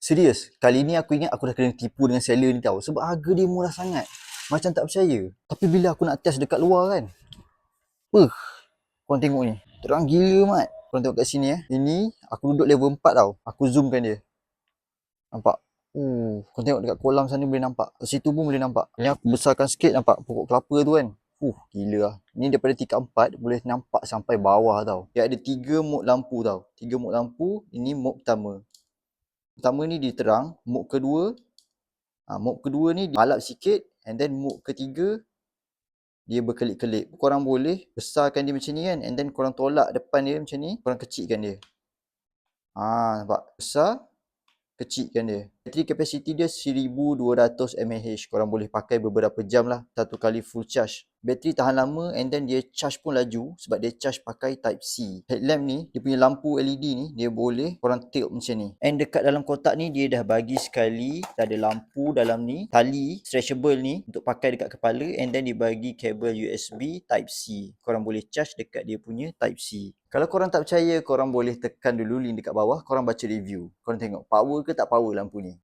Serius, kali ni aku ingat aku dah kena tipu dengan seller ni tau. Sebab harga dia murah sangat. Macam tak percaya. Tapi bila aku nak test dekat luar kan. Korang tengok ni. Terang gila mat. Korang tengok kat sini Ini aku duduk level 4 tau. Aku zoomkan dia. Nampak? Korang tengok dekat kolam sana boleh nampak. Kat situ pun boleh nampak. Ni aku besarkan sikit nampak pokok kelapa tu kan. Gila lah. Ni daripada tingkat 4 boleh nampak sampai bawah tau. Dia ada 3 mode lampu tau. 3 mode lampu. Ini mode pertama. Pertama ni dia terang. Mode kedua ni dia halap sikit. And then mode ketiga dia berkelip-kelip. Korang boleh besarkan dia macam ni kan. And then korang tolak depan dia macam ni. Korang kecilkan dia. Nampak? Besar. Kecilkan dia. Battery capacity dia 1200 mAh. Korang boleh pakai beberapa jam lah. Satu kali full charge. Bateri tahan lama and then dia charge pun laju. Sebab dia charge pakai type C. Headlamp ni, dia punya lampu LED ni, dia boleh korang tilt macam ni. And dekat dalam kotak ni, dia dah bagi sekali. Dah ada lampu dalam ni. Tali stretchable ni untuk pakai dekat kepala. And then dia bagi kabel USB type C. Korang boleh charge dekat dia punya type C. Kalau korang tak percaya, korang boleh tekan dulu link dekat bawah. Korang baca review. Korang tengok power ke tak power lampu ni.